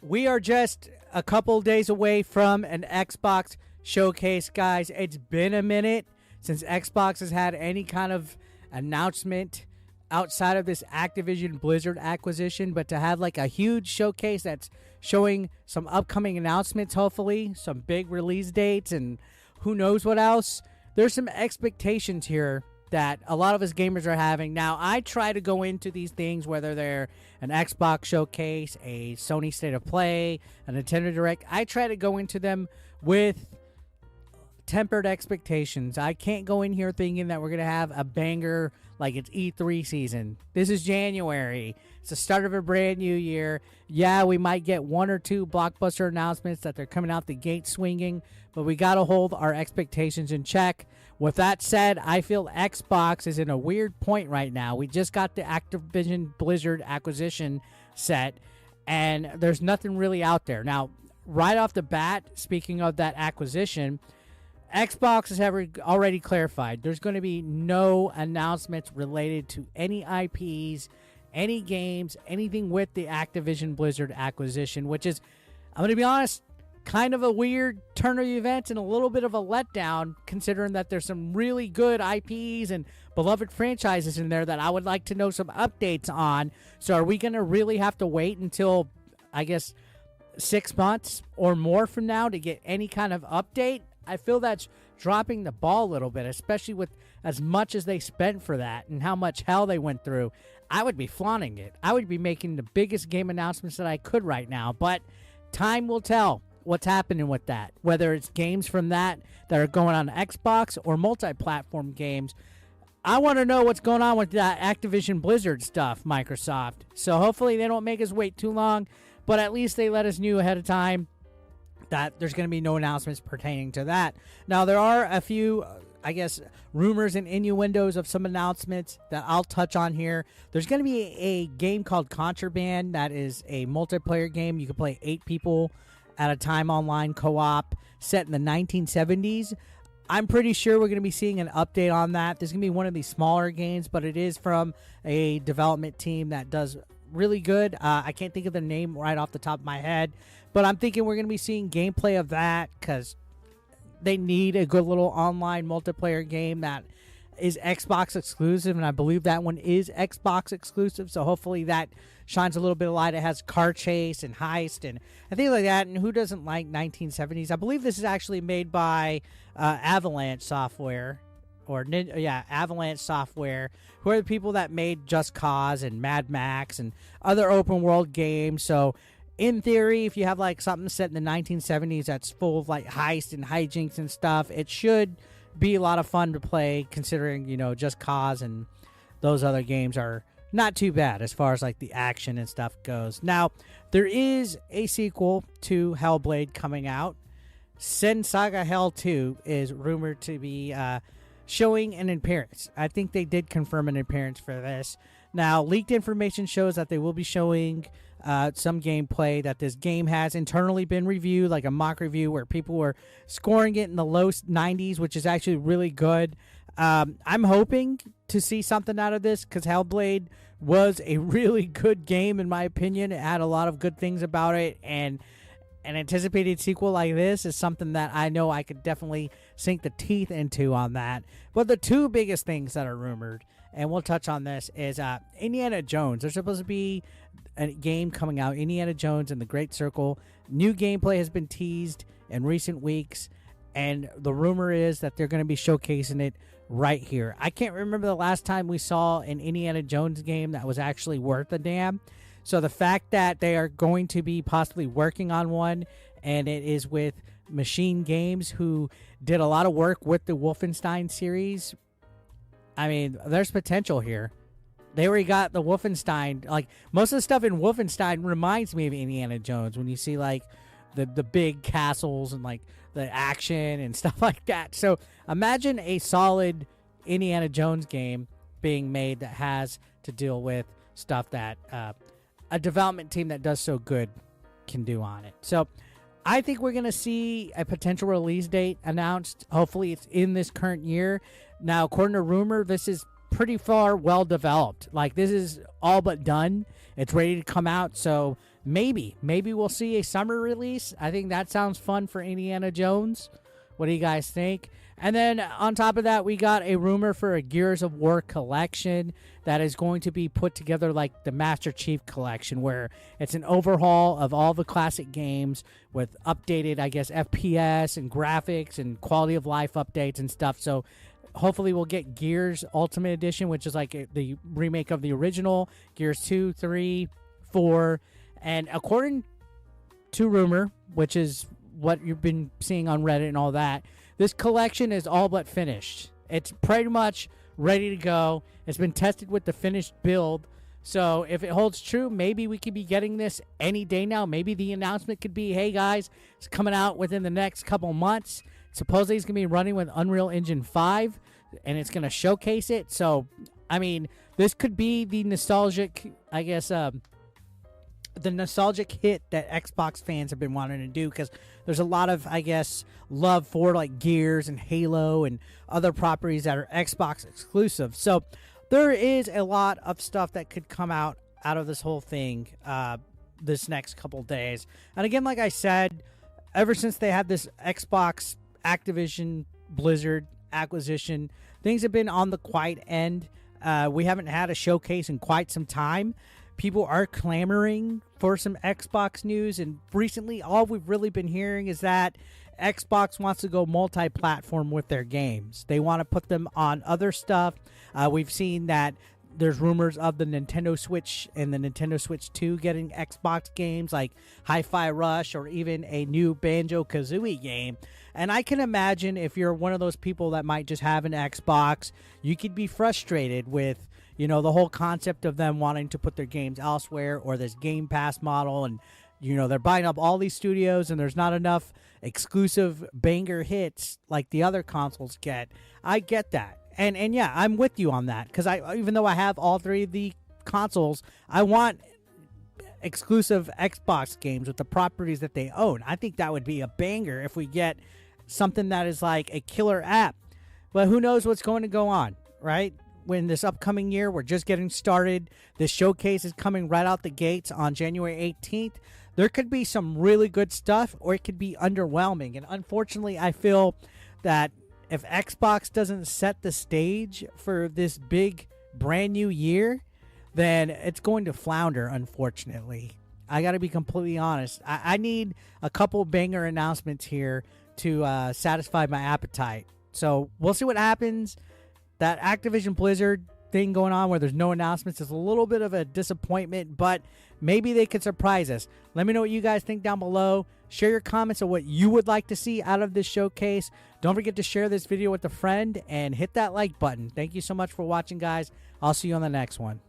We are just a couple days away from an Xbox showcase, guys. It's been a minute since Xbox has had any kind of announcement outside of this Activision Blizzard acquisition, but to have like a huge showcase that's showing some upcoming announcements, hopefully some big release dates and who knows what else. There's some expectations here that a lot of us gamers are having. Now, I try to go into these things, whether they're an Xbox showcase, a Sony State of Play, a Nintendo Direct, I try to go into them with tempered expectations. I can't go in here thinking that we're going to have a banger like it's E3 season. This is January. It's the start of a brand new year. Yeah, we might get one or two blockbuster announcements that they're coming out the gate swinging, but we got to hold our expectations in check. With that said, I feel Xbox is in a weird point right now. We just got the Activision Blizzard acquisition set, and there's nothing really out there. Now, right off the bat, speaking of that acquisition, Xbox has already clarified there's going to be no announcements related to any IPs, any games, anything with the Activision Blizzard acquisition, which is, I'm going to be honest, kind of a weird turn of events and a little bit of a letdown, considering that there's some really good IPs and beloved franchises in there that I would like to know some updates on. So are we going to really have to wait until, I guess, 6 months or more from now to get any kind of update? I feel that's dropping the ball a little bit, especially with as much as they spent for that and how much hell they went through. I would be flaunting it. I would be making the biggest game announcements that I could right now, but time will tell what's happening with that, whether it's games from that are going on Xbox or multi-platform games. I want to know what's going on with that Activision Blizzard stuff, Microsoft. So hopefully they don't make us wait too long, but at least they let us know ahead of time that there's going to be no announcements pertaining to that. Now, there are a few, I guess, rumors and innuendos of some announcements that I'll touch on here. There's going to be a game called Contraband that is a multiplayer game. You can play 8 people at a time online co-op set in the 1970s. I'm pretty sure we're going to be seeing an update on that. This is going to be one of these smaller games, but it is from a development team that does really good. I can't think of the name right off the top of my head, but I'm thinking we're going to be seeing gameplay of that because they need a good little online multiplayer game that is Xbox exclusive, and I believe that one is Xbox exclusive, so hopefully that shines a little bit of light. It has car chase and heist and things like that, and who doesn't like 1970s? I believe this is actually made by Avalanche Software, Avalanche Software, who are the people that made Just Cause and Mad Max and other open world games. So in theory, if you have like something set in the 1970s that's full of like heist and hijinks and stuff, it should be a lot of fun to play, considering, you know, Just Cause and those other games are not too bad as far as like the action and stuff goes. Now, there is a sequel to Hellblade coming out. Sen Saga Hell 2 is rumored to be showing an appearance. I think they did confirm an appearance for this. Now, leaked information shows that they will be showing some gameplay, that this game has internally been reviewed, like a mock review where people were scoring it in the low 90s, which is actually really good. I'm hoping to see something out of this because Hellblade was a really good game, in my opinion. It had a lot of good things about it, and an anticipated sequel like this is something that I know I could definitely sink the teeth into on that. But the two biggest things that are rumored, and we'll touch on this, is Indiana Jones. There's supposed to be a game coming out, Indiana Jones and the Great Circle. New gameplay has been teased in recent weeks, and the rumor is that they're going to be showcasing it right here. I can't remember the last time we saw an Indiana Jones game that was actually worth a damn. So the fact that they are going to be possibly working on one, and it is with Machine Games, who did a lot of work with the Wolfenstein series, I mean, there's potential here. They already got the Wolfenstein. Like, most of the stuff in Wolfenstein reminds me of Indiana Jones when you see, like, the big castles and, like, the action and stuff like that. So imagine a solid Indiana Jones game being made that has to deal with stuff that a development team that does so good can do on it. So I think we're going to see a potential release date announced. Hopefully it's in this current year. Now, according to rumor, this is pretty far well developed. Like, this is all but done. It's ready to come out. So maybe we'll see a summer release. I think that sounds fun for Indiana Jones. What do you guys think? And then on top of that, we got a rumor for a Gears of War collection that is going to be put together like the Master Chief collection, where it's an overhaul of all the classic games with updated, I guess, FPS and graphics and quality of life updates and stuff. So hopefully we'll get Gears Ultimate Edition, which is like the remake of the original, Gears 2, 3, 4. And according to rumor, which is what you've been seeing on Reddit and all that, this collection is all but finished. It's pretty much ready to go. It's been tested with the finished build. So if it holds true, maybe we could be getting this any day now. Maybe the announcement could be, hey guys, it's coming out within the next couple months. Supposedly it's going to be running with Unreal Engine 5, and it's going to showcase it. So, I mean, this could be the nostalgic, I guess, the nostalgic hit that Xbox fans have been wanting to do, because there's a lot of, I guess, love for like Gears and Halo and other properties that are Xbox exclusive. So there is a lot of stuff that could come out of this whole thing this next couple days. And again, like I said, ever since they had this Xbox Activision Blizzard acquisition, things have been on the quiet end. We haven't had a showcase in quite some time. People are clamoring for some Xbox news, and recently all we've really been hearing is that Xbox wants to go multi-platform with their games. They want to put them on other stuff. We've seen that there's rumors of the Nintendo Switch and the Nintendo Switch 2 getting Xbox games like Hi-Fi Rush or even a new Banjo-Kazooie game. And I can imagine if you're one of those people that might just have an Xbox, you could be frustrated with, you know, the whole concept of them wanting to put their games elsewhere, or this Game Pass model, and, you know, they're buying up all these studios and there's not enough exclusive banger hits like the other consoles get. I get that. And yeah, I'm with you on that, because even though I have all three of the consoles, I want exclusive Xbox games with the properties that they own. I think that would be a banger if we get something that is like a killer app. But who knows what's going to go on, right? When this upcoming year, we're just getting started. This showcase is coming right out the gates on January 18th. There could be some really good stuff, or it could be underwhelming. And unfortunately, I feel that if Xbox doesn't set the stage for this big brand new year, then it's going to flounder, unfortunately. I got to be completely honest. I need a couple banger announcements here to satisfy my appetite. So we'll see what happens. That Activision Blizzard thing going on where there's no announcements is a little bit of a disappointment, but maybe they could surprise us. Let me know what you guys think down below. Share your comments on what you would like to see out of this showcase. Don't forget to share this video with a friend and hit that like button. Thank you so much for watching, guys. I'll see you on the next one.